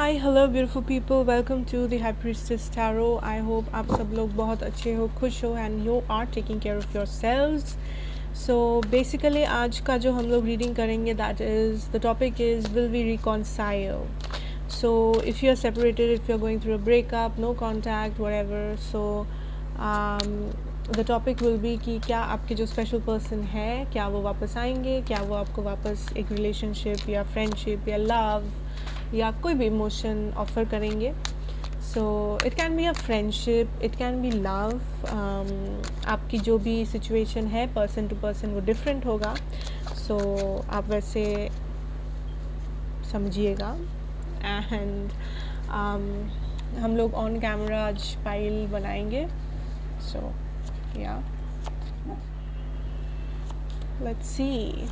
Hi hello beautiful people, welcome to the High Priestess Tarot. I hope आप सब लोग बहुत अच्छे हो, खुश हो and you are taking care of yourselves. So basically आज का जो हम लोग रीडिंग करेंगे that is the topic is will we reconcile. So if you are separated, if you are going through a breakup, no contact, whatever, so the topic will be कि क्या आपके जो स्पेशल पर्सन है क्या वो वापस आएंगे, क्या वो आपको वापस एक रिलेशनशिप या फ्रेंडशिप या लव या कोई भी इमोशन ऑफ़र करेंगे। So it can be a friendship, it can B love. आपकी जो भी सिचुएशन है पर्सन टू पर्सन वो डिफरेंट होगा, सो आप वैसे समझिएगा। एंड हम लोग ऑन कैमरा आज पाइल बनाएंगे। सो या लेट्स सी।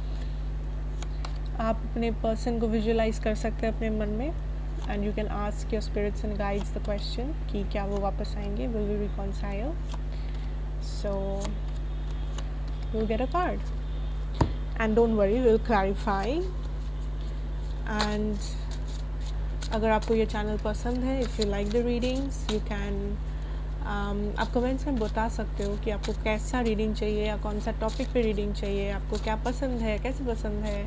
आप अपने पर्सन को विजुअलाइज कर सकते हैं अपने मन में and you can ask your spirits and guides the question कि क्या वो वापस आएंगे, will we reconcile. So will get a card and don't worry, will clarify. And अगर आपको ये चैनल पसंद है, if you like the readings, you can आप कमेंट्स में बता सकते हो कि आपको कैसा रीडिंग चाहिए या कौन सा टॉपिक पे रीडिंग चाहिए, आपको क्या पसंद है, कैसे पसंद है,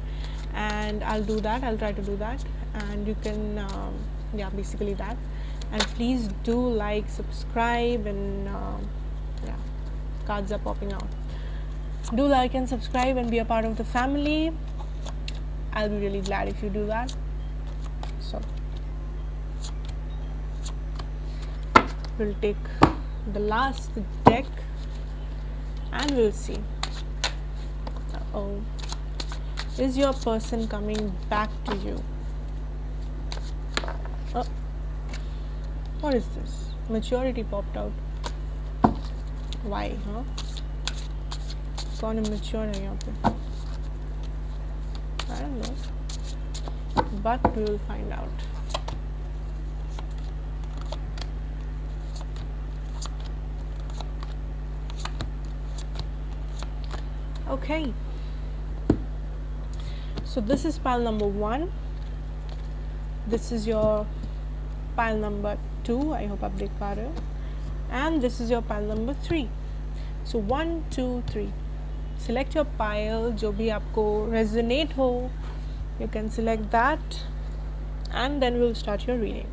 and I'll do that, I'll try to do that, and you can yeah, basically that. And please do like, subscribe, and yeah, cards are popping out. Do like and subscribe and be a part of the family. I'll be really glad if you do that. So we'll take the last deck and we'll see. Oh, is your person coming back to you? Oh, what is this? Maturity popped out. Why, huh? कौन immature है यहाँ पे? I don't know, but we will find out. Okay. So this is pile number 1. This is your pile number 2. I hope आप देख पा रहे हो. And this is your pile number 3. So 1, 2, 3. Select your pile, जो भी आपको resonate हो. You can select that, and then we'll start your reading.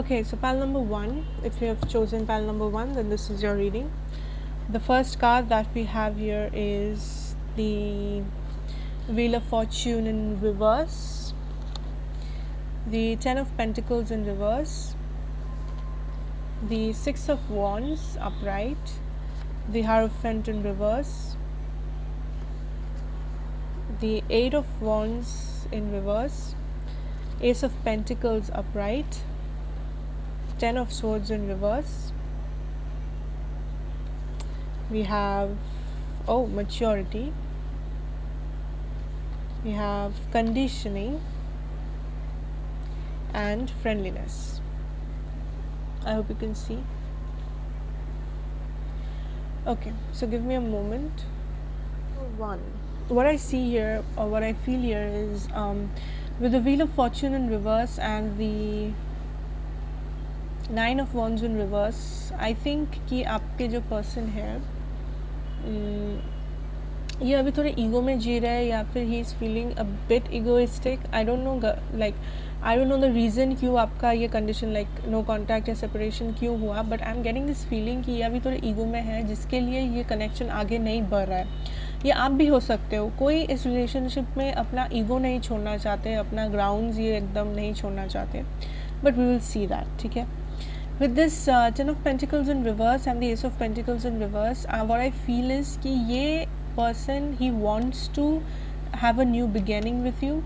Okay, so pile number 1. If you have chosen pile number 1, then this is your reading. The first card that we have here is the Wheel of Fortune in reverse, the Ten of Pentacles in reverse, the Six of Wands upright, the Hierophant in reverse, the Eight of Wands in reverse, Ace of Pentacles upright, Ten of Swords in reverse. We have maturity, we have conditioning and friendliness. I hope you can see. Okay, so give me a moment. 1. What I see here, or what I feel here is with the Wheel of Fortune in reverse and the Nine of Wands in reverse, I think कि आपके जो person है ये अभी थोड़े ego में जी रहा है, या फिर he is feeling a bit egoistic. I don't no, like I don't know the reason क्यों आपका ये कंडीशन लाइक नो कॉन्टैक्ट या सेपरेशन क्यों हुआ, but I am getting this feeling कि ये अभी थोड़े ईगो में है, जिसके लिए ये कनेक्शन आगे नहीं बढ़ रहा है. ये आप भी हो सकते हो, कोई इस रिलेशनशिप में अपना ईगो नहीं छोड़ना चाहते, अपना ग्राउंड्स ये एकदम नहीं छोड़ना चाहते, but we will see that. ठीक है. With this Ten of Pentacles in reverse and the Ace of Pentacles in reverse, what I feel is कि ये person he wants to have a new beginning with you.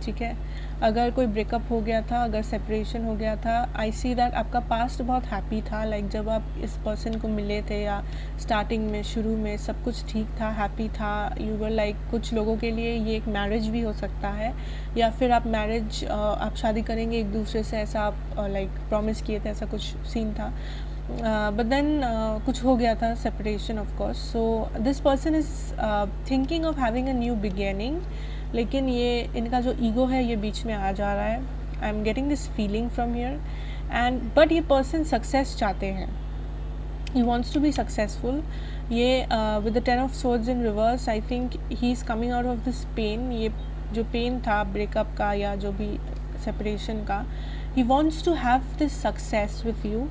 ठीक है. अगर कोई breakup हो गया था, अगर सेपरेशन हो गया था, आई सी दैट आपका पास्ट बहुत हैप्पी था. लाइक जब आप इस पर्सन को मिले थे या स्टार्टिंग में शुरू में सब कुछ ठीक था, हैप्पी था, यू वर लाइक, कुछ लोगों के लिए ये एक मैरिज भी हो सकता है, या फिर आप मैरिज आप शादी करेंगे एक दूसरे से, ऐसा आप लाइक प्रॉमिस किए थे, ऐसा कुछ सीन था. बट देन कुछ हो गया था, separation of course. So this person is thinking of having a new beginning, लेकिन ये इनका जो ईगो है ये बीच में आ जा रहा है. आई am getting this feeling from here. And but ये पर्सन सक्सेस चाहते हैं, he wants to be successful. ये with the 10 of swords in reverse, I think he is coming out of this pain. ये जो पेन था breakup का या जो भी सेपरेशन का, he wants to have this success with you,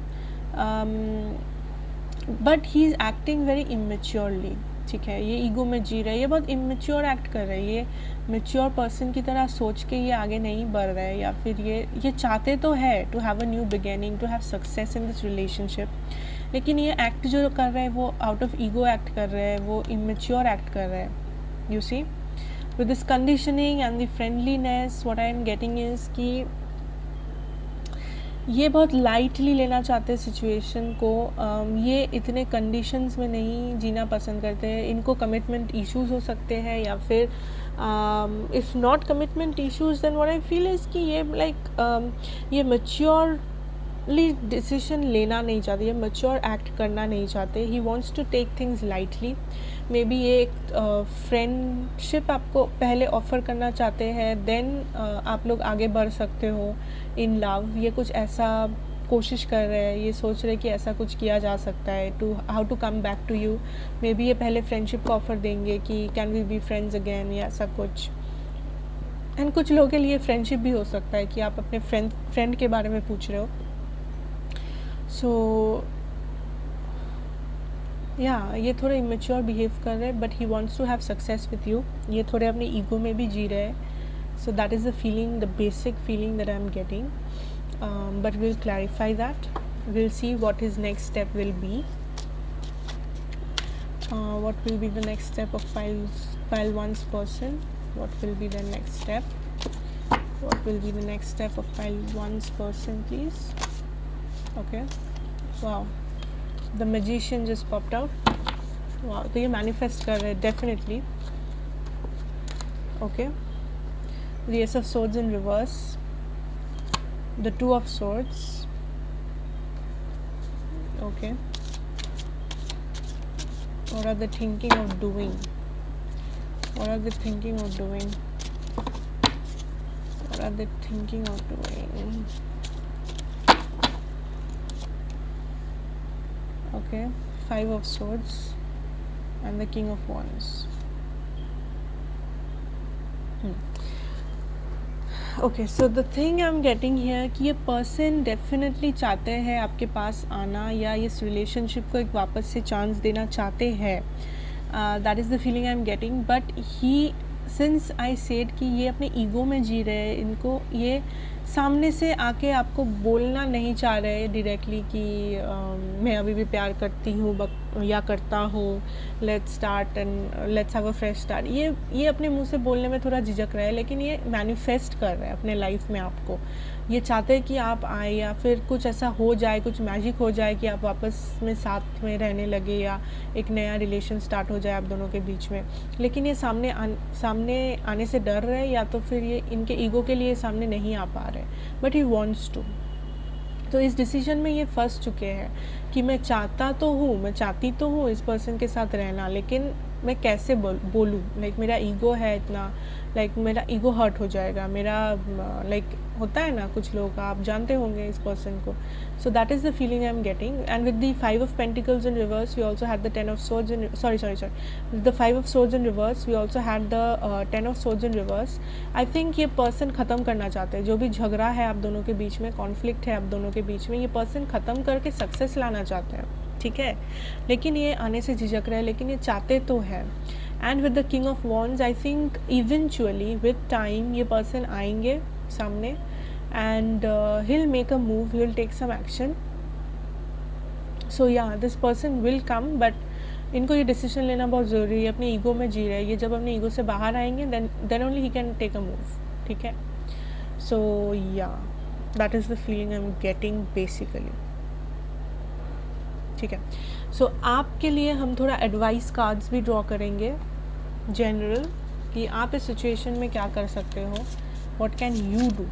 but he is acting very immaturely. ठीक है, ये ईगो में जी रहा है, ये बहुत इमेच्योर एक्ट कर रहा है, ये मेच्योर पर्सन की तरह सोच के ये आगे नहीं बढ़ रहा है, या फिर ये चाहते तो है to have a new beginning, to have success in this relationship, लेकिन ये एक्ट जो कर रहे हैं वो आउट ऑफ ईगो एक्ट कर रहे हैं, वो इमेच्योर एक्ट कर रहे हैं. You see, with this conditioning and the friendliness, what I am getting is कि ये बहुत लाइटली लेना चाहते हैं सिचुएशन को. ये इतने कंडीशंस में नहीं जीना पसंद करते हैं. इनको कमिटमेंट इश्यूज हो सकते हैं, या फिर if not commitment issues then what I feel is कि ये ये मैच्योरली डिसीजन लेना नहीं चाहते, ये मैच्योर एक्ट करना नहीं चाहते. He wants to take things lightly. Maybe ये एक फ्रेंडशिप आपको पहले ऑफ़र करना चाहते हैं, देन आप लोग आगे बढ़ सकते हो इन लव. ये कुछ ऐसा कोशिश कर रहे हैं, ये सोच रहे हैं कि ऐसा कुछ किया जा सकता है to how to come back to you. Maybe ये पहले फ्रेंडशिप का ऑफ़र देंगे कि can we be friends again या ऐसा कुछ. एंड कुछ लोगों के लिए फ्रेंडशिप भी हो सकता है कि आप अपने फ्रेंड के बारे में पूछ रहे हो. सो या ये थोड़ा इमेच्योर बिहेव कर रहे हैं, but he wants to have success with you. ये थोड़े अपने ईगो में भी जी रहे हैं. So that is the feeling, the basic feeling that I'm getting, but we'll clarify that. We'll see what his next step will be. What will be the next step of pile one's person? What will be the next step? What will be the next step of pile one's person, please? Okay. Wow. The magician just popped out. Wow. तो ये manifest कर रहे हैं definitely. Okay. The Ace of Swords in reverse, the Two of Swords. Okay, what are they thinking of doing? What are they thinking of doing? What are they thinking of doing? Okay, Five of Swords and the King of Wands. Okay, so the thing I am getting here कि ये person definitely चाहते हैं आपके पास आना, या इस relationship को एक वापस से चांस देना चाहते हैं. That is the feeling I am getting. But he, since I said कि ये अपने ईगो में जी रहे हैं, इनको ये सामने से आके आपको बोलना नहीं चाह रहे डायरेक्टली कि मैं अभी भी प्यार करती हूँ या करता हूँ, let's start and let's have a fresh start. ये अपने मुंह से बोलने में थोड़ा झिझक रहा है, लेकिन ये मैनिफेस्ट कर रहा है अपने लाइफ में आपको. ये चाहते हैं कि आप आए, या फिर कुछ ऐसा हो जाए, कुछ मैजिक हो जाए कि आप वापस में साथ में रहने लगे, या एक नया रिलेशन स्टार्ट हो जाए आप दोनों के बीच में. लेकिन ये सामने आने से डर रहे हैं, या तो फिर ये इनके ईगो के लिए सामने नहीं आ पा रहे. But he wants to. तो इस डिसीजन में ये फंस चुके हैं कि मैं चाहती तो हूँ इस पर्सन के साथ रहना, लेकिन मैं कैसे बोलूँ. लाइक मेरा ईगो है इतना, लाइक मेरा ईगो हर्ट हो जाएगा, मेरा लाइक होता है ना कुछ लोगों का, आप जानते होंगे इस पर्सन को. So that is the feeling I am getting. And with the 5 of Pentacles in reverse, we also had the 10 of Swords in with the 5 of Swords in reverse, we also had the 10 of Swords in reverse. I think ये person ख़त्म करना चाहते हैं. जो भी झगड़ा है आप दोनों के बीच में, कॉन्फ्लिक्ट है आप दोनों के बीच में, ये पर्सन ख़त्म करके सक्सेस लाना चाहते हैं. ठीक है, लेकिन ये आने से झिझक रहे हैं, लेकिन ये चाहते तो है. And with the king of wands, I think eventually with time ये पर्सन आएंगे सामने, and he'll make a move, he'll take some action. So yeah, this person will come, but इनको ये डिसीजन लेना बहुत ज़रूरी है. अपने ईगो में जी रहे हैं ये, जब अपने ईगो से बाहर आएंगे then only he can take a move. ठीक है, so yeah, that is the feeling I'm getting basically. ठीक है, सो आपके लिए हम थोड़ा एडवाइस कार्ड्स भी ड्रॉ करेंगे जनरल, कि आप इस सिचुएशन में क्या कर सकते हो, what can you do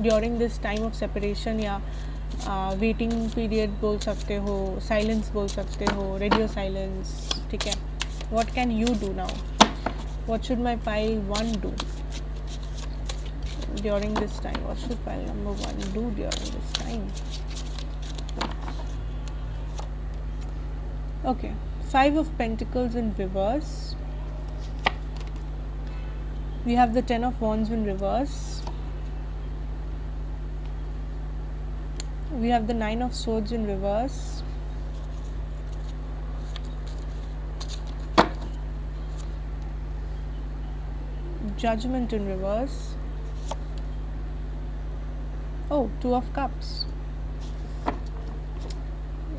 during this time of separation, या वेटिंग पीरियड बोल सकते हो, साइलेंस बोल सकते हो, रेडियो साइलेंस. ठीक है, what can you do now, what should my pile 1 do, during this time? What should pile number 1 do during this time? Okay, 5 of Pentacles in reverse. We have the 10 of Wands in reverse. We have the 9 of Swords in reverse. Judgment in reverse. Oh, 2 of Cups.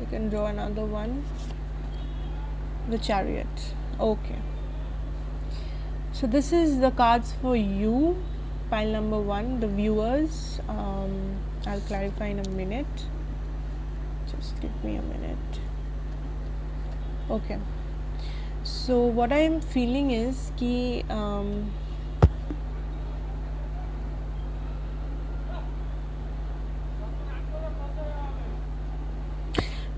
You can draw another one. The Chariot. Okay. So this is the cards for you, pile number 1, the viewers. I'll clarify in a minute. Just give me a minute. Okay. So what I am feeling is कि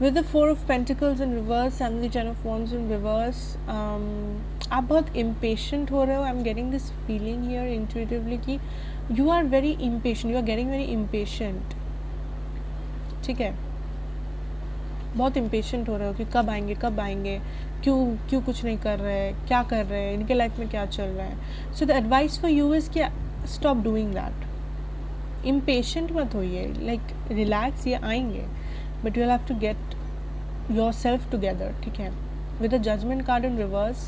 with the 4 of Pentacles in reverse and the 10 of Wands in reverse, आप बहुत impatient हो रहे हो. I'm getting this feeling here intuitively कि you are very impatient, you are getting very impatient. ठीक है, बहुत impatient हो रहे हो कि कब आएंगे, क्यों कुछ नहीं कर रहे, क्या कर रहे हैं, इनके लाइफ में क्या चल रहा है. So the advice for you is कि stop doing that. Impatient मत होइए, like relax, ये आएंगे, but you'll have to get yourself together. ठीक है. With the Judgment card in reverse,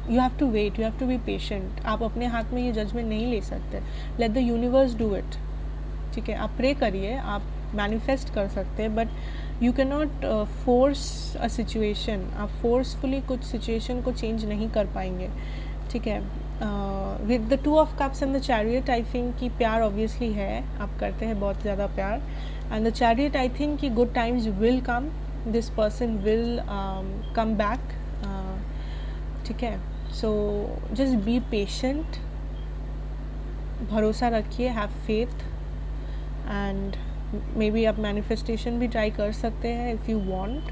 you have to wait, you have to be patient. आप अपने हाथ में ये जजमेंट नहीं ले सकते. Let the universe do it. ठीक है, आप प्रे करिए, आप मैनिफेस्ट कर सकते हैं, but you can not force a situation. आप फोर्सफुली कुछ सिचुएशन को चेंज नहीं कर पाएंगे. ठीक है. With the 2 of cups and the chariot, I think कि प्यार ऑब्वियसली है, आप करते हैं बहुत ज़्यादा प्यार. And the chariot, I think कि good times will come, this person will come back. ठीक है. सो जस्ट बी पेशेंट, भरोसा रखिए, have faith, and may be आप मैनिफेस्टेशन भी ट्राई कर सकते हैं if you want.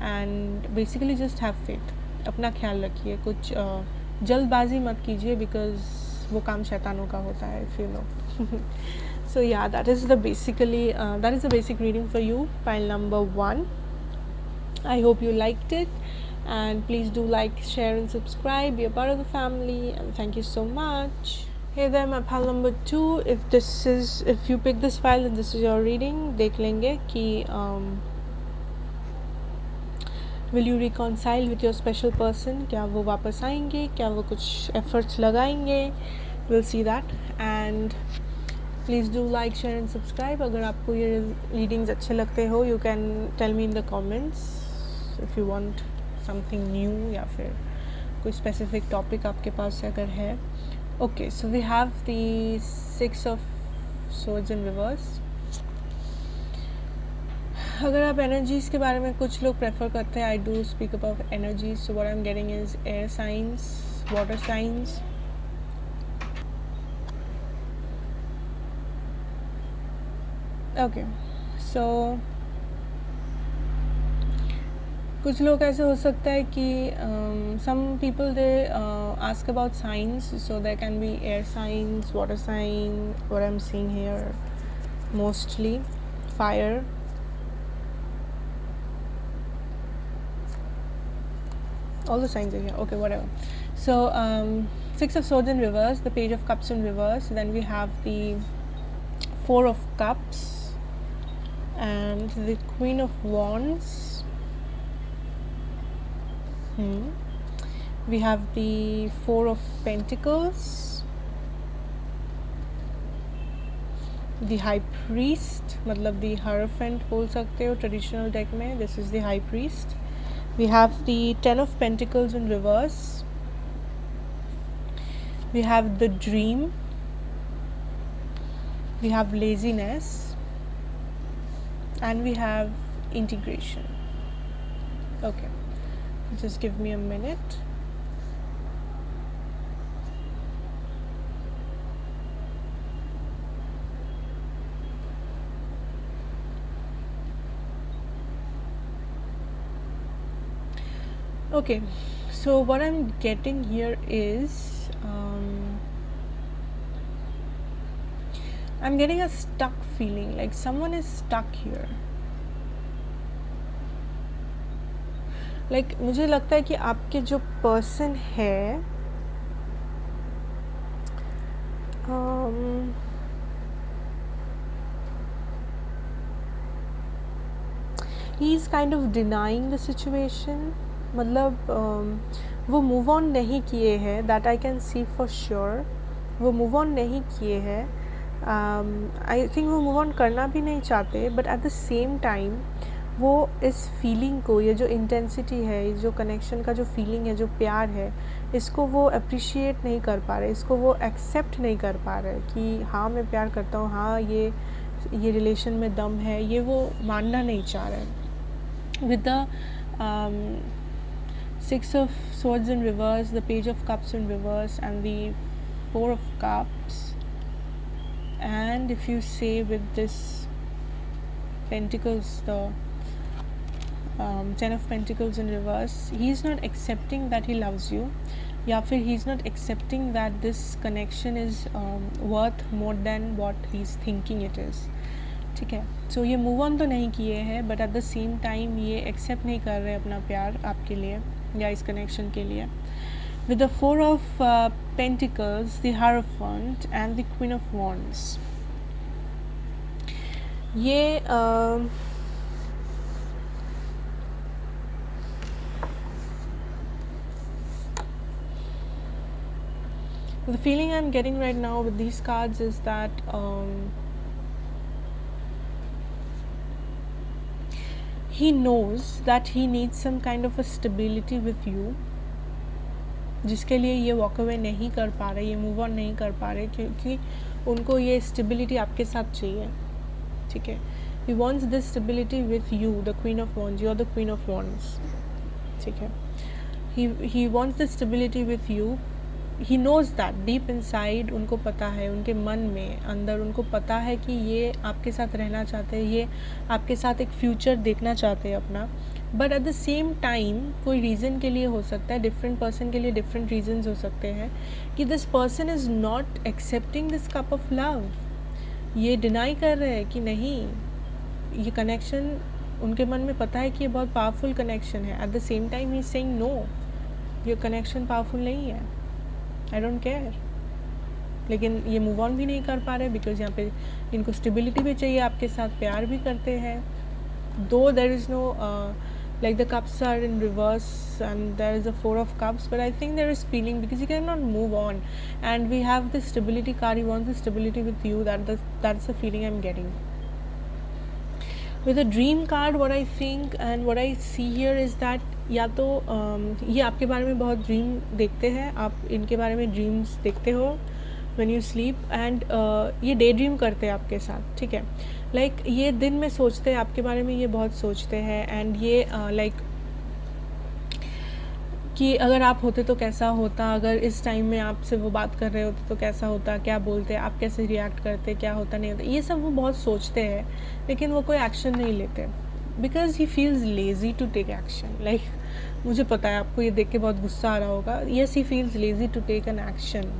And basically just have faith. अपना ख्याल रखिए, कुछ जल्दबाजी मत कीजिए, बिकॉज वो काम शैतानों का होता है, इफ़ यू नो. सो या, that is the basic reading for you, pile number 1. I hope you liked it, and please do like, share and subscribe, be a part of the family, and thank you so much. Hey there, my pile number 2. If you pick this file and this is your reading, देख लेंगे कि will you reconcile with your special person? क्या वो वापस आएंगे, क्या वो कुछ efforts लगाएंगे? We'll see that. And please do like, share and subscribe. अगर आपको ये readings अच्छे लगते हो, you can tell me in the comments if you want something new, या फिर कोई specific topic आपके पास अगर है. Okay, so we have the 6 of Swords in reverse. अगर आप energies के बारे में कुछ लोग prefer करते हैं, I do speak about energies. So what I'm getting is air signs, water signs. Okay, so कुछ लोग ऐसे हो सकता है कि some people they ask about signs, so there can be air signs, water sign. What I'm seeing here, mostly fire. All the signs are here. Okay, whatever. So 6 of Swords in reverse, the Page of Cups in reverse, then we have the 4 of Cups and the Queen of Wands. We have the 4 of Pentacles, the High Priest, मतलब the Hierophant बोल सकते हो traditional deck में. This is the High Priest. We have the 10 of Pentacles in reverse. We have the Dream. We have Laziness, and we have Integration. Okay, just give me a minute. Okay, so what I'm getting here is I'm getting a stuck feeling, like someone is stuck here. Like मुझे लगता है कि आपके जो person है he is kind of denying the situation. मतलब वो move on नहीं किए हैं, that I can see for sure. वो move on नहीं किए हैं. I think वो move on करना भी नहीं चाहते, but at the same time वो इस feeling को, ये जो intensity है, ये जो connection का जो feeling है, जो प्यार है, इसको वो appreciate नहीं कर पा रहे, इसको वो accept नहीं कर पा रहे कि हाँ मैं प्यार करता हूँ, हाँ ये relation में दम है, ये वो मानना नहीं चाह रहे. With the Six of Swords in reverse, the Page of Cups in reverse, and the Four of Cups, and if you say with this Pentacles, the Ten of Pentacles in reverse, he is not accepting that he loves you, या फिर he is not accepting that this connection is worth more than what he is thinking it is. ठीक है. सो ये move on तो नहीं किए हैं, but at the same time ये एक्सेप्ट नहीं कर रहे अपना प्यार आपके लिए या इस कनेक्शन के लिए. With the four of pentacles, the hierophant and the queen of wands, ये the feeling I'm getting right now with these cards is that he knows that he needs some kind of a stability with you, जिसके लिए ये walk away नहीं कर पा रहे, ये move on नहीं कर पा रहे, क्योंकि उनको ये स्टेबिलिटी आपके साथ चाहिए. ठीक है. he wants this stability with you, the Queen of Wands. You are the Queen of Wands. ठीक है. he wants the stability with you. he knows that deep inside, उनको पता है, उनके मन में अंदर उनको पता है कि ये आपके साथ रहना चाहते हैं, ये आपके साथ एक फ्यूचर देखना चाहते हैं अपना. But at the same time कोई रीज़न के लिए हो सकता है, डिफरेंट पर्सन के लिए डिफरेंट रीजंस हो सकते हैं कि this person is not accepting this cup of love. ये डिनाई कर रहे हैं कि नहीं, ये कनेक्शन उनके मन में पता है कि ये बहुत पावरफुल कनेक्शन है. At the same time he is saying no, ये कनेक्शन पावरफुल नहीं है, आई डोंट केयर. लेकिन ये मूव ऑन भी नहीं कर पा रहे बिकॉज यहाँ पे इनको स्टेबिलिटी भी चाहिए, आपके साथ प्यार भी करते हैं. Though there is no like the cups are in reverse and there is a four of cups, but I think there is feeling because you cannot move on, and we have this stability card. He wants the stability with you. That's the feeling I'm getting. With the dream card, what I think and what I see here is that या तो ये आपके बारे में बहुत dream देखते हैं, आप इनके बारे में ड्रीम्स देखते हो when you sleep, and ये डे ड्रीम करते हैं आपके साथ. ठीक है. लाइक ये दिन में सोचते हैं आपके बारे में, ये बहुत सोचते हैं, एंड ये लाइक कि अगर आप होते तो कैसा होता, अगर इस टाइम में आपसे वो बात कर रहे होते तो कैसा होता, क्या बोलते, आप कैसे रिएक्ट करते, क्या होता नहीं होता, ये सब वो बहुत सोचते हैं, लेकिन वो कोई एक्शन नहीं लेते because he feels lazy to take action. Like मुझे पता है आपको ये देख के बहुत गुस्सा आ रहा होगा. Yes, he feels lazy to take an action.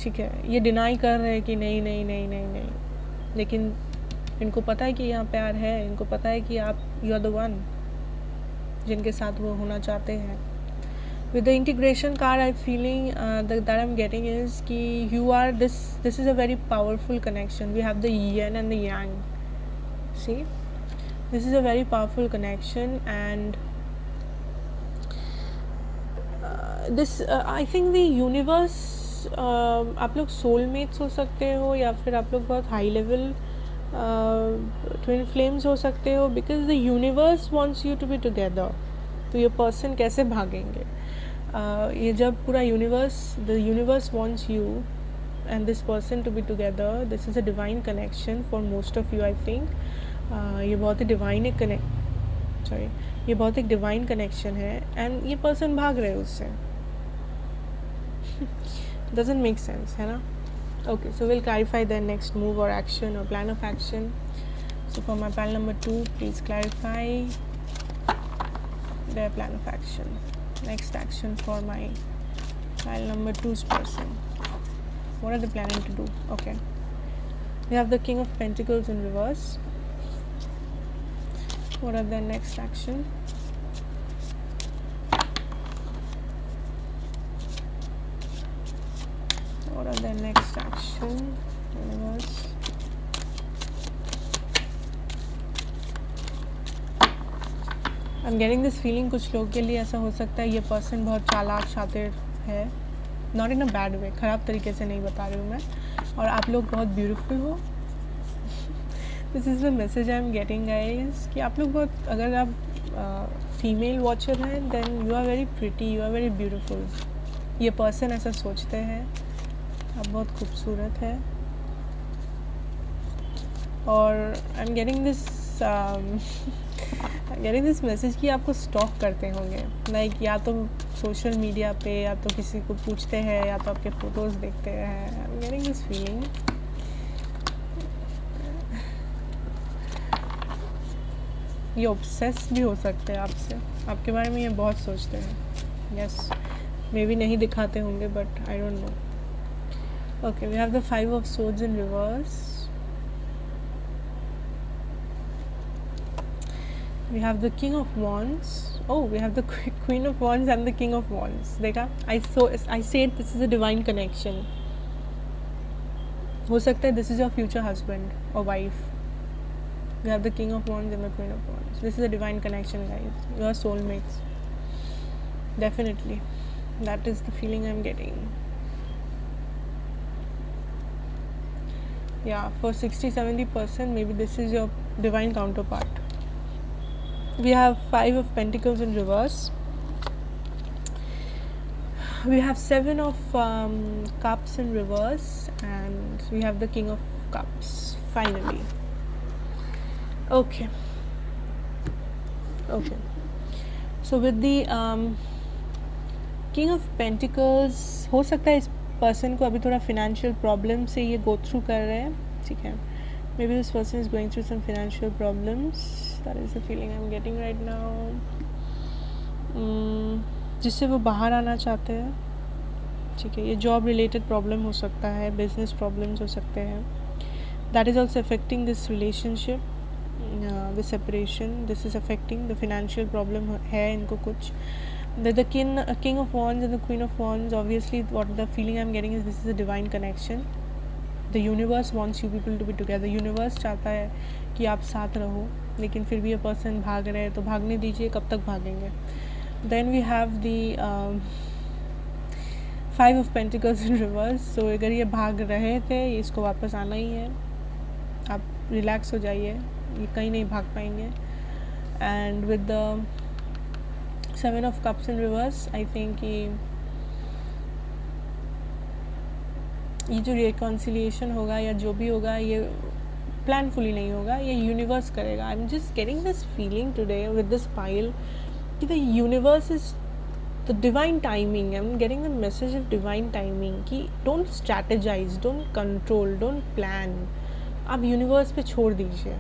ठीक है. ये डिनाई कर रहे हैं कि नहीं नहीं नहीं नहीं नहीं, लेकिन इनको पता है कि यहाँ प्यार है, इनको पता है कि आप यू आर द वन जिनके साथ वो होना चाहते हैं. With the integration card I feeling that I am getting is कि you are this is a very powerful connection. We have the yin and the yang. See, this is a very powerful connection and this I think the universe, आप लोग soulmates हो सकते हो या फिर आप लोग बहुत हाई लेवल ट्विन फ्लेम्स हो सकते हो, because the universe wants you to be together. तो ये पर्सन कैसे भागेंगे? ये जब पूरा the universe wants you and this person to be together. This is a divine connection for most of you I think. ये बहुत ही डिवाइन ये बहुत एक डिवाइन कनेक्शन है एंड ये पर्सन भाग रहे हैं उससे. doesn't make sense, है ना? Okay, so we'll clarify their next move or action or plan of action. So for my pile number 2, please clarify their plan of action. Next action for my pile number 2's person. What are they planning to do? Okay. We have the King of Pentacles in reverse. What are their next action? What are their next action? Universe. I'm getting this feeling कुछ लोग के लिए ऐसा हो सकता है ये person बहुत चालाक शातिर है, not in a bad way, ख़राब तरीके से नहीं बता रही हूँ मैं, और आप लोग बहुत ब्यूटीफुल हो. This is the message I am getting guys कि आप लोग बहुत, अगर आप फीमेल वॉचर हैं then you are very pretty, you are very beautiful. ये पर्सन ऐसा सोचते हैं, आप बहुत खूबसूरत है. और I am getting this message कि आपको स्टॉक करते होंगे, लाइक या तो सोशल मीडिया पे, या तो किसी को पूछते हैं, या तो आपके फ़ोटोज़ देखते हैं. I am getting this feeling. ये ऑब्सेस भी हो सकते हैं आपसे, आपके बारे में ये बहुत सोचते हैं. यस, मे बी नहीं दिखाते होंगे but I don't no. Okay, we have the 5 of Swords in reverse. We have the King of Wands. Oh, we have the Queen of Wands and the King of Wands. देखा, I said this is a divine connection. हो सकता है this is your future husband or wife. We have the King of Wands and the Queen of Wands. This is a divine connection, guys. You are soulmates. Definitely. That is the feeling I'm getting. Yeah, for 60-70% maybe this is your divine counterpart. We have 5 of Pentacles in reverse. We have 7 of Cups in reverse, and we have the King of Cups finally. Okay. So with the King of Pentacles, हो सकता है इस person को अभी थोड़ा financial problem से ये go through कर रहे हैं. ठीक है, maybe this person is going through some financial problems. That is the feeling I am getting right now, जिससे वो बाहर आना चाहते हैं. ठीक है, ये जॉब रिलेटेड प्रॉब्लम हो सकता है, बिजनेस प्रॉब्लम्स हो सकते हैं. That is also affecting this relationship, this separation. This is affecting the financial problem है इनको कुछ. The King of Wands and the Queen of Wands, obviously what the feeling I'm getting is this is a divine connection. The universe wants you people to be together. Universe चाहता है कि आप साथ रहो, लेकिन फिर भी ये पर्सन भाग रहे हैं, तो भागने दीजिए, कब तक भागेंगे. Then we have the 5 of Pentacles in reverse. So अगर ये भाग रहे थे, इसको वापस आना ही है. आप रिलैक्स हो जाइए, ये कहीं नहीं भाग पाएंगे. And with the 7 of Cups in reverse, I think ये जो रिकॉन्सिलिएशन होगा या जो भी होगा, ये प्लानफुली नहीं होगा, ये यूनिवर्स करेगा. I am just getting this feeling today with this pile कि the universe is the divine timing. I am getting the message of divine timing कि don't strategize, don't control, don't plan. आप universe पे छोड़ दीजिए,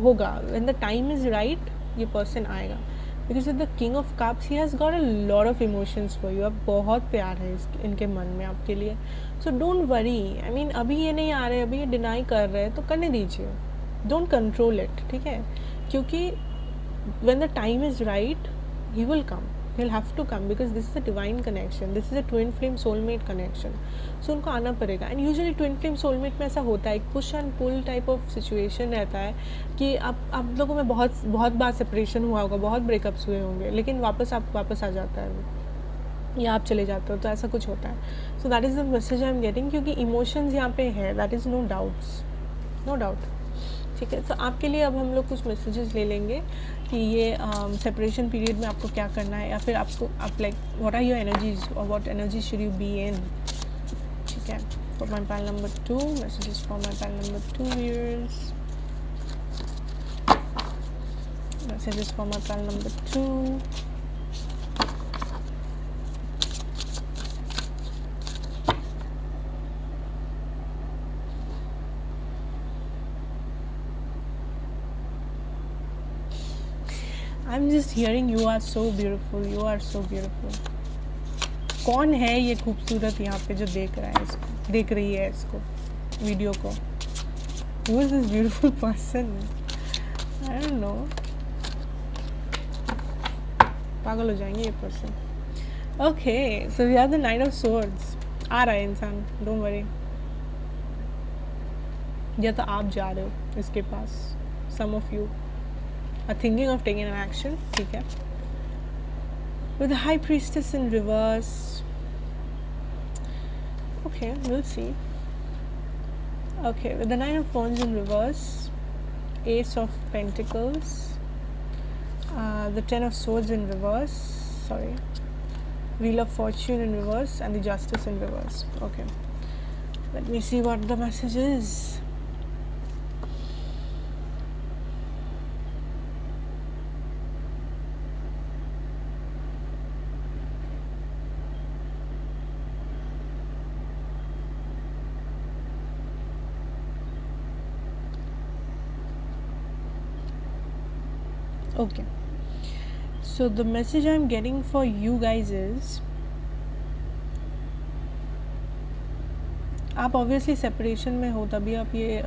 होगा. When the time is right ये person आएगा. Because with the king of cups he has got a lot of emotions for you. अब बहुत प्यार है इनके मन में आपके लिए. So don't worry. I mean अभी ये नहीं आ रहे, अभी ये डिनाई कर रहे हैं, तो करने दीजिए. Don't control it. ठीक है, क्योंकि when the time is right he will come. he'll have to come because this is a divine connection, this is a twin flame soulmate connection. So उनको आना पड़ेगा. And usually twin flame soulmate में ऐसा होता है, एक push and pull type of situation रहता है कि आप लोगों में बहुत बार सेपरेशन हुआ होगा, बहुत ब्रेकअप्स हुए होंगे, लेकिन वापस आ जाता है या आप चले जाते हो, तो ऐसा कुछ होता है. So that is the message I am getting, क्योंकि इमोशंस यहाँ पे है, दैट इज़ नो डाउट. ठीक है, तो आपके लिए अब हम लोग कुछ मैसेजेस ले लेंगे कि ये सेपरेशन पीरियड में आपको क्या करना है, या फिर आप like what are your energies और what energy should you be in. ठीक है, for my panel number 2, messages for my panel number 2 viewers, messages for my panel number 2. I'm just hearing you are so beautiful, you are so beautiful. कौन है ये खूबसूरत यहाँ पे जो देख रहा है इसको? देख रही है इसको, वीडियो को. Who is this beautiful person? I don't know. पागल हो जाएंगे ये person. Okay, so we have the knight of swords. आ रहा है इंसान, डोंट वरी. या तो आप जा रहे हो इसके पास. Some of you are thinking of taking an action. ठीक है. With the High Priestess in reverse. Okay, we'll see. Okay, with the Nine of Wands in reverse, Ace of Pentacles, the Ten of Swords in reverse, sorry, Wheel of Fortune in reverse, and the Justice in reverse. Okay, let me see what the message is. Okay, so the message I'm getting for you guys is, आप obviously separation में हो तभी आप ये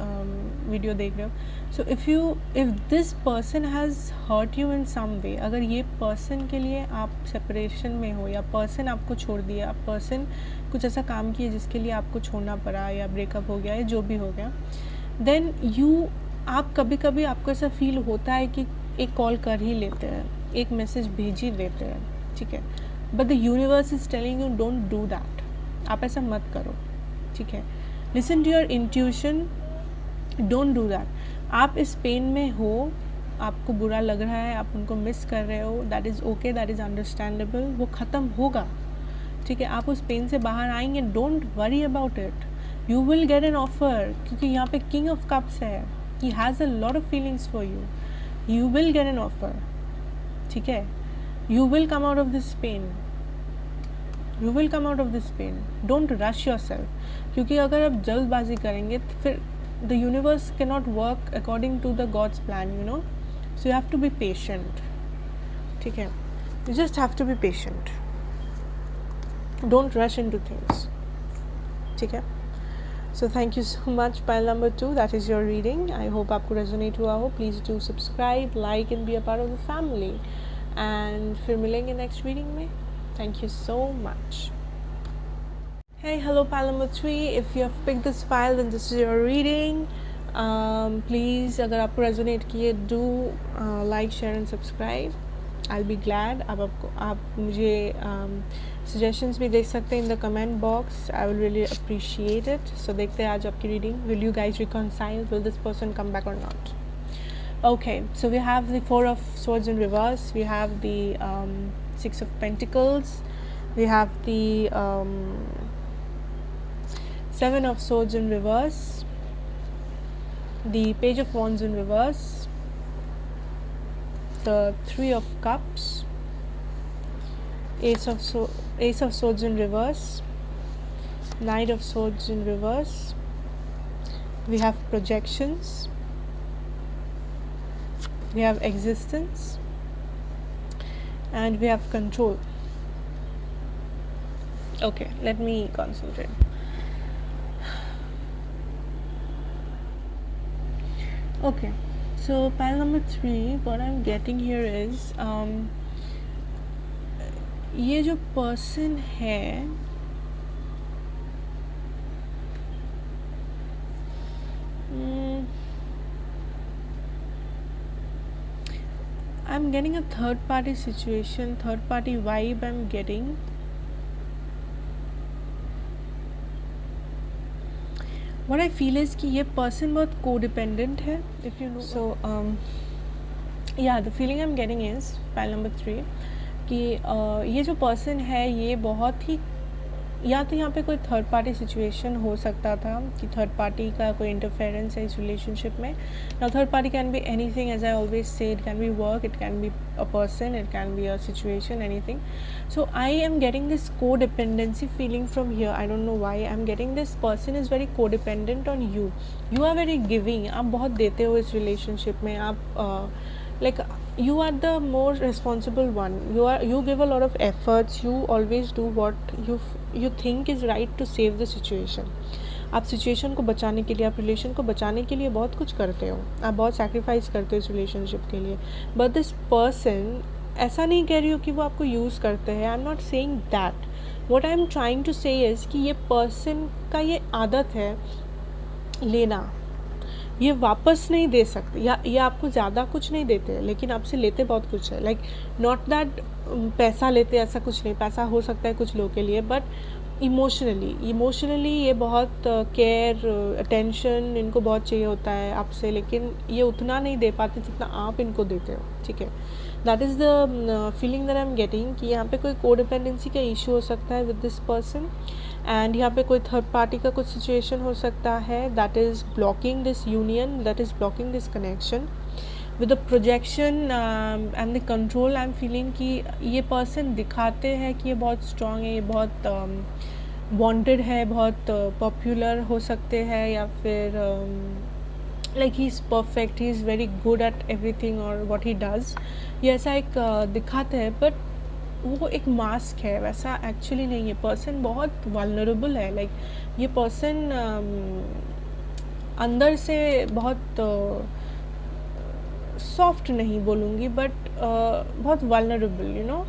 video देख रहे हो. So if this person has hurt you in some way, अगर ये पर्सन के लिए आप सेपरेशन में हो या पर्सन आपको छोड़ दिया, पर्सन कुछ ऐसा काम किया जिसके लिए आपको छोड़ना पड़ा या ब्रेकअप हो गया या जो भी हो गया, देन आप कभी कभी आपको ऐसा फील होता है कि एक कॉल कर ही लेते हैं, एक मैसेज भेज ही देते हैं. ठीक है. But the universe is telling you don't do that. आप ऐसा मत करो. ठीक है. Listen to your intuition. Don't do that. आप इस पेन में हो, आपको बुरा लग रहा है, आप उनको मिस कर रहे हो, that is okay, that is understandable. वो ख़त्म होगा. ठीक है. आप उस पेन से बाहर आएंगे. Don't worry about it. You will get an offer, क्योंकि यहाँ पे किंग ऑफ कप्स है. He has a lot of feelings for you. You will get an offer. ठीक है. You will come out of this pain. You will come out of this pain. Don't rush yourself. क्योंकि अगर आप जल्दबाजी करेंगे तो फिर the universe cannot work according to the God's plan, you know. So you have to be patient. ठीक है. You just have to be patient. Don't rush into things. ठीक है. So thank you so much, pile number 2. That is your reading. I hope आपको resonate हुआ हो. Please do subscribe, like and be a part of the family. And फिर मिलेंगे next reading में. Thank you so much. Hey, hello, pile number 3. If you have picked this file, then this is your reading. Please, अगर आपको resonate किए, do like, share and subscribe. I'll be glad. आप मुझे suggestions भी देख सकते हैं in the comment box. I will really appreciate it. So देखते हैं आज आपकी reading. Will you guys reconcile? Will this person come back और not? Okay, so we have the 4 of Swords in reverse. We have the 6 of Pentacles. We have the 7 of Swords in reverse. The Page of Wands in reverse. The 3 of Cups. Ace of Swords in reverse. Knight of Swords in reverse. We have projections. We have existence. And we have control. Okay, let me concentrate. Okay, so pile number 3, what I'm getting here is ये जो person है, I'm getting a third party situation, third party vibe I'm getting. What I feel is कि ये person बहुत codependent है, if you know. So yeah, the feeling I'm getting is pile number 3 कि ये जो पर्सन है ये बहुत ही, या तो यहाँ पे कोई थर्ड पार्टी सिचुएशन हो सकता था कि थर्ड पार्टी का कोई इंटरफेरेंस है इस रिलेशनशिप में. Now third party can be anything, as I always say. It can be work, it can be a person, it can be a situation, anything. So I am getting this codependency feeling from here. I don't know why I am getting this. Person is very codependent on you. You are very giving. आप बहुत देते हो इस relationship में. आप like you are the more responsible one. You give a lot of efforts. You always do what you think is right to save the situation. आप situation को बचाने के लिए, आप रिलेशन को बचाने के लिए बहुत कुछ करते हो, आप बहुत सैक्रिफाइस करते हो इस रिलेशनशिप के लिए. बट दिस पर्सन, ऐसा नहीं कह रही हो कि वो आपको यूज़ करते हैं. I am not saying that. What I am trying to say is कि ये पर्सन का ये आदत है लेना. ये वापस नहीं दे सकते, या ये आपको ज़्यादा कुछ नहीं देते, लेकिन आपसे लेते बहुत कुछ है. लाइक नॉट दैट पैसा लेते, ऐसा कुछ नहीं. पैसा हो सकता है कुछ लोगों के लिए, बट इमोशनली ये बहुत केयर, अटेंशन इनको बहुत चाहिए होता है आपसे, लेकिन ये उतना नहीं दे पाते जितना आप इनको देते हो. ठीक है, that is the feeling that I am getting कि यहाँ पे कोई कोडिपेंडेंसी का इशू हो सकता है विद दिस पर्सन. एंड यहाँ पे कोई थर्ड पार्टी का कुछ सिचुएशन हो सकता है that is blocking this union, that is blocking this connection. With the projection and the control, I am feeling कि ये पर्सन दिखाते हैं कि ये बहुत स्ट्रॉन्ग है, ये बहुत वांटेड है, बहुत पॉपुलर हो सकते हैं, या फिर like he is perfect, he is very good at everything और व्हाट ही डज़. ये ऐसा एक दिखाते हैं, बट वो एक मास्क है, वैसा एक्चुअली नहीं है. पर्सन बहुत वल्नरेबल है. लाइक ये पर्सन अंदर से बहुत सॉफ्ट नहीं बोलूँगी, बट बहुत vulnerable, you know,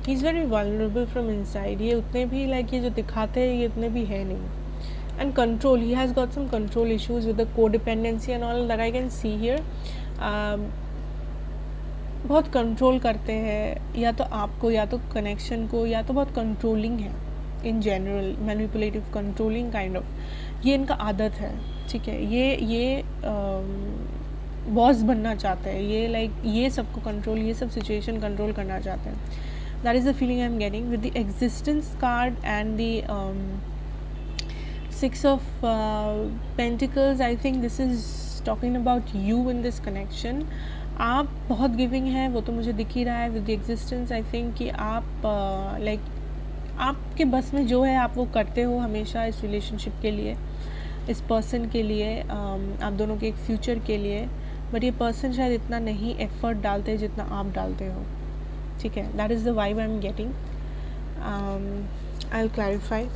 he is very vulnerable from inside. ये उतने भी लाइक ये जो दिखाते हैं ये उतने भी है नहीं. And control, he has got some control issues with the codependency and all that I can see here. बहुत कंट्रोल करते हैं, या तो आपको, या तो कनेक्शन को, या तो बहुत कंट्रोलिंग है in general, manipulative, controlling kind of. ये इनका आदत है. ठीक है, ये बॉस बनना चाहते हैं, ये लाइक ये सबको कंट्रोल, ये सब सिचुएशन कंट्रोल करना चाहते हैं. That is the feeling I am getting with the existence card and the 6 of Pentacles. I think this is talking about you in this connection. आप बहुत गिविंग हैं, वो तो मुझे दिख ही रहा है with the existence. I think कि आप लाइक आपके बस में जो है आप वो करते हो हमेशा इस रिलेशनशिप के लिए, इस पर्सन के लिए, आप दोनों के एक फ्यूचर के लिए. बट ये पर्सन शायद इतना नहीं एफर्ट डालते जितना आप डालते हो. ठीक है, that is the vibe I am getting. I will clarify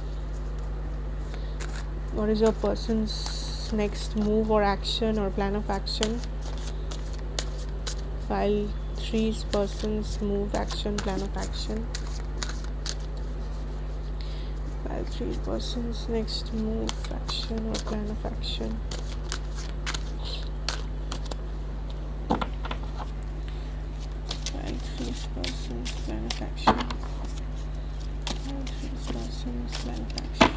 what is your person's next move or action or plan of action. File 3's person's move, action, plan of action. File 3 person's next move, action or plan of action. File 3's person's plan of action. File 3's person's plan of action.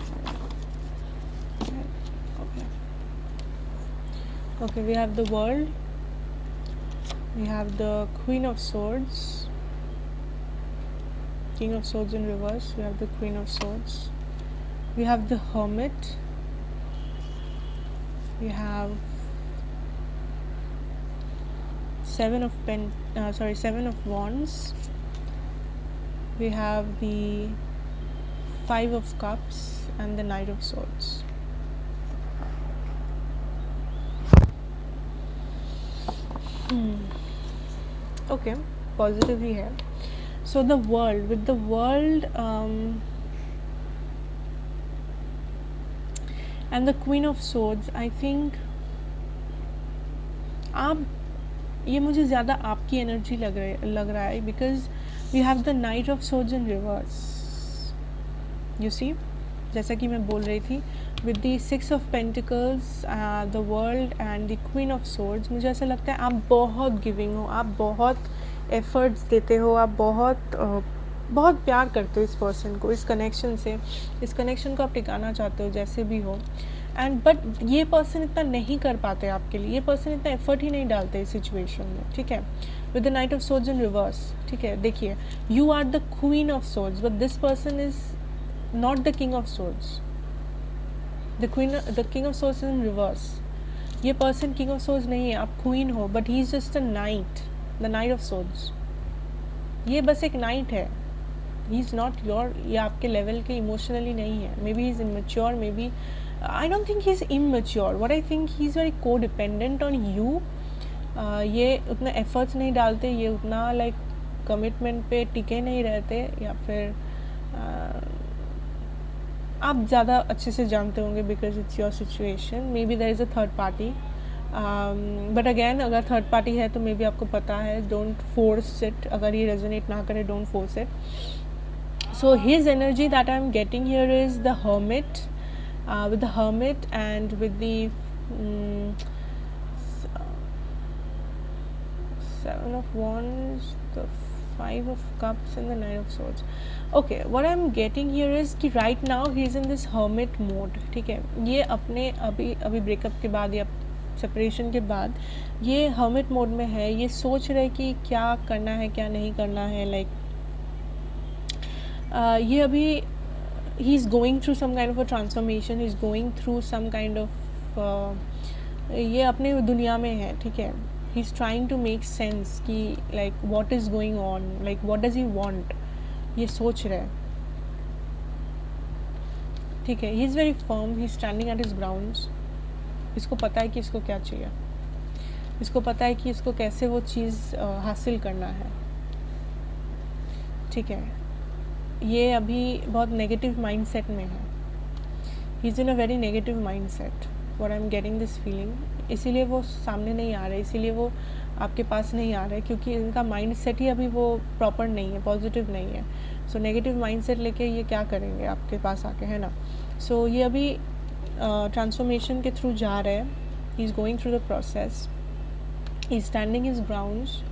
Okay, we have the World, we have the Queen of Swords, King of Swords in reverse, we have the Queen of Swords, we have the Hermit, we have Seven of Wands, we have the 5 of Cups and the Knight of Swords. Okay, positive ही है. So the World, with the World and the Queen of Swords, I think आप, ये मुझे ज़्यादा आपकी energy लग रहा है because we have the Knight of Swords in reverse. You see, जैसा कि मैं बोल रही थी, with the 6 of Pentacles, the World and the Queen of Swords, मुझे ऐसा लगता है आप बहुत गिविंग हो, आप बहुत एफर्ट्स देते हो, आप बहुत प्यार करते हो इस पर्सन को, इस कनेक्शन से, इस कनेक्शन को आप टिकाना चाहते हो जैसे भी हो. एंड बट ये पर्सन इतना नहीं कर पाते आपके लिए, ये पर्सन इतना एफर्ट ही नहीं डालते इस सिचुएशन में. ठीक है, with the knight of swords in reverse. ठीक है, देखिए, you are the queen of swords but this person is not the king of swords. The king of swords in reverse. ये पर्सन किंग ऑफ सोर्ड्स नहीं है, आप queen हो, but he is just a knight, the knight of swords. ये बस एक night है, he is not your, ये आपके लेवल के इमोशनली नहीं है. May be he is immature, may be I don't think he's immature. What I think, he's very codependent on you. ये उतना एफर्ट्स नहीं डालते, ये उतना लाइक कमिटमेंट पे टिके नहीं रहते, या फिर आप ज़्यादा अच्छे से जानते होंगे because it's your situation. Maybe there is a third party, but again अगर थर्ड पार्टी है तो मे बी आपको पता है, डोंट फोर्स इट. अगर ये रेजोनेट ना करे, don't force it. So his energy that I'm getting here is the hermit, with the hermit and with the seven of wands, the five of cups and the nine of swords. Okay, what I'm getting here is कि right now he is in this hermit mode. ठीक है, ये अपने अभी breakup के बाद या separation के बाद ये hermit mode में है. ये सोच रहे कि क्या करना है क्या नहीं करना है. लाइक ये अभी he is going through some kind of a transformation, he is going through some kind of ये अपने दुनिया में है. ठीक है, he is trying to make sense कि like what is going on, like what does he want, ये सोच रहा है. ठीक है, he is very firm, he is standing at his grounds. इसको पता है कि इसको क्या चाहिए, इसको पता है कि इसको कैसे वो चीज़ हासिल करना है. ठीक है, ये अभी बहुत नेगेटिव माइंडसेट में है. ही is in a very negative mindset. What I am getting this feeling. इसीलिए वो सामने नहीं आ रहे, इसीलिए वो आपके पास नहीं आ रहे, क्योंकि इनका माइंडसेट ही अभी वो प्रॉपर नहीं है, पॉजिटिव नहीं है. सो नेगेटिव माइंडसेट लेके ये क्या करेंगे आपके पास आके, है ना. सो ये अभी ट्रांसफॉर्मेशन के थ्रू जा रहे हैं. He is going through the process, he is standing his grounds.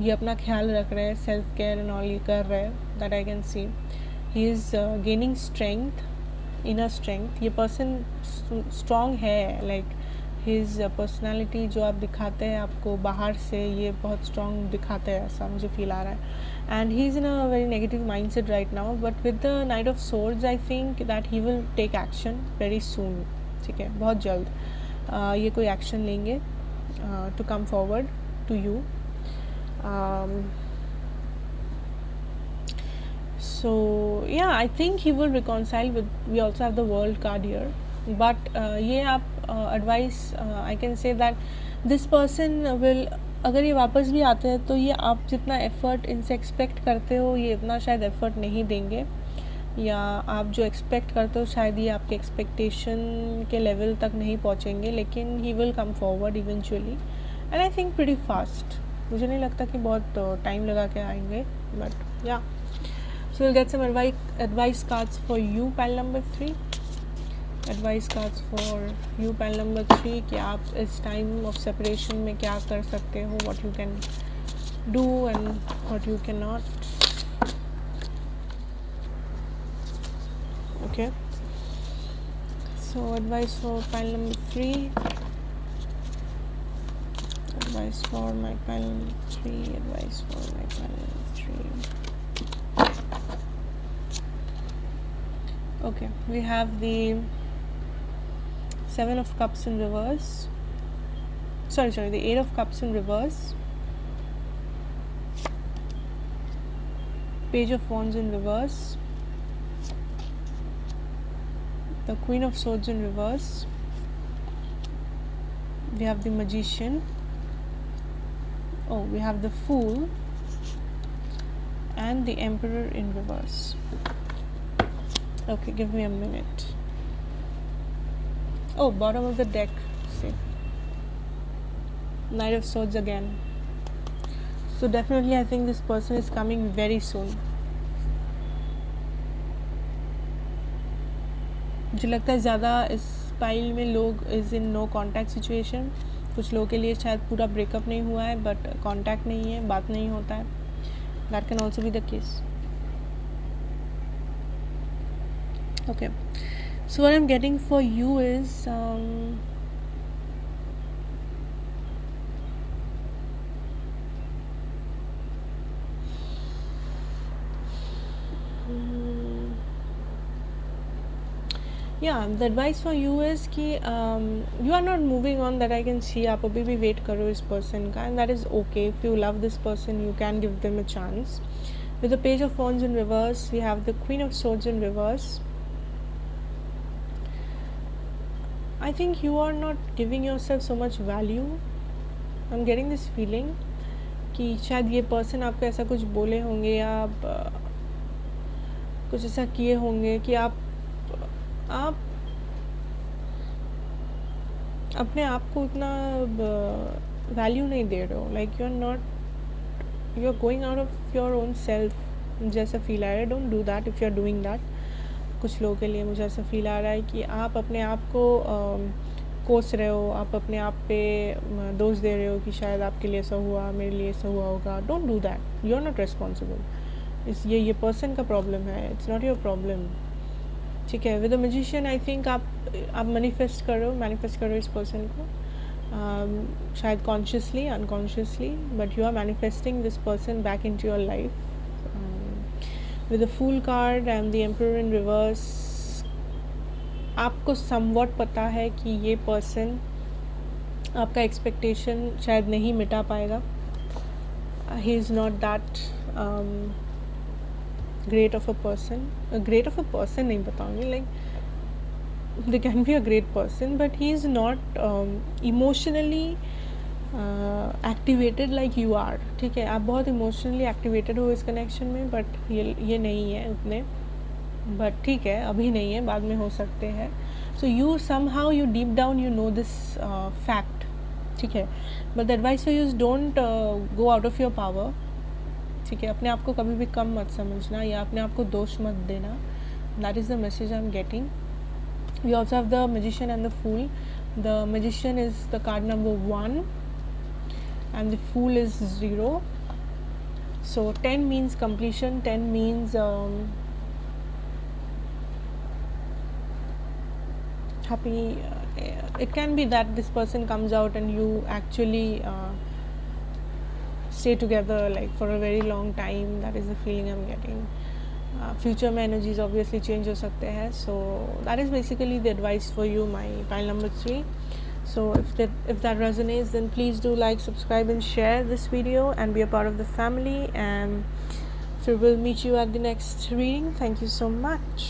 ये अपना ख्याल रख रहे हैं, सेल्फ केयर एंड ऑल ये कर रहे हैं. That I can C. He is gaining strength, inner strength. ये पर्सन स्ट्रॉन्ग है. लाइक हिज पर्सनालिटी जो आप दिखाते हैं आपको बाहर से, ये बहुत स्ट्रॉन्ग दिखाते हैं, ऐसा मुझे फील आ रहा है. And he is in a very negative mindset right now, but with the knight of swords I think that he will take action very soon. ठीक है, बहुत जल्द ये कोई एक्शन लेंगे to come forward to you. So yeah, I think he will reconcile with. We also have the world card here, but ये आप advice I can say that this person will, अगर ये वापस भी आते हैं तो ये आप जितना एफर्ट इनसे एक्सपेक्ट करते हो ये इतना शायद एफर्ट नहीं देंगे, या आप जो एक्सपेक्ट करते हो शायद ये आपके एक्सपेक्टेशन के लेवल तक नहीं पहुँचेंगे, लेकिन he will come forward eventually and I think pretty fast. मुझे नहीं लगता कि बहुत टाइम लगा के आएंगे, बट या. So we'll get some advice cards for you, pile number 3. Advice cards for you, pile number 3, कि आप इस time of separation में क्या कर सकते हो, what you can do and what you cannot. Okay. So advice for pile number 3. Advice for my pile number 3. Advice for my pile number 3. Okay, we have the Seven of Cups in reverse. Sorry, the Eight of Cups in reverse. Page of Wands in reverse. The Queen of Swords in reverse. We have the Magician. Oh, we have the Fool. And the Emperor in reverse. Okay, give me a minute. Oh, bottom of the deck. See, Knight of Swords again. So definitely I think this person is coming very soon. मुझे लगता है ज़्यादा इस pile में लोग is in no contact situation. कुछ लोगों के लिए शायद पूरा ब्रेकअप नहीं हुआ है, बट कॉन्टैक्ट नहीं है, बात नहीं होता है. That can also be the case. Okay, so what I'm getting for you is yeah, the advice for you is कि you are not moving on, that I can see. आप अभी भी वेट करो इस पर्सन का, and that is okay. If you love this person, you can give them a chance. With the Page of Wands in reverse, we have the Queen of Swords in reverse. I think you are not giving yourself so much value. I am getting this feeling कि शायद ये person आपको ऐसा कुछ बोले होंगे या आप कुछ ऐसा किए होंगे कि आप अपने आप को उतना वैल्यू नहीं दे रहे हो, like you are going out of your own self, जैसा फील आ रहा है. Don't do that if you are doing that. कुछ लोगों के लिए मुझे ऐसा फील आ रहा है कि आप अपने आप को कोस रहे हो, आप अपने आप पे दोष दे रहे हो कि शायद आपके लिए ऐसा हुआ, मेरे लिए ऐसा हुआ होगा. Don't do that. You are not responsible. ये पर्सन का प्रॉब्लम है, इट्स नॉट योर प्रॉब्लम. ठीक है. With the magician I think आप मैनिफेस्ट करो इस पर्सन को, शायद consciously, unconsciously, but you are manifesting this person back into your life. With the fool card and the emperor in reverse, आपको somewhat पता है कि ये पर्सन आपका एक्सपेक्टेशन शायद नहीं मिटा पाएगा. He is not that great of a person नहीं बताऊँगी, like they can be a great person but he is not emotionally activated like you are. ठीक है. आप बहुत emotionally activated हो इस connection में, but ये नहीं है उतने, but ठीक है, अभी नहीं है, बाद में हो सकते हैं. so you somehow, you deep down you know this fact. ठीक है. but the advice for you is don't go out of your power. ठीक है. अपने आप को कभी भी कम मत समझना या अपने आप को दोष मत देना. That is the message I am getting. We also have the magician and the fool. The magician is the card number 1 and the fool is 0. So 10 means completion, 10 means happy. It can be that this person comes out and you actually stay together like for a very long time. That is the feeling I'm getting. Future में energies obviously change हो सकते हैं. So that is basically the advice for you, my pile number 3. So if that resonates, then please do like, subscribe and share this video and be a part of the family, and so we'll meet you at the next reading. Thank you so much.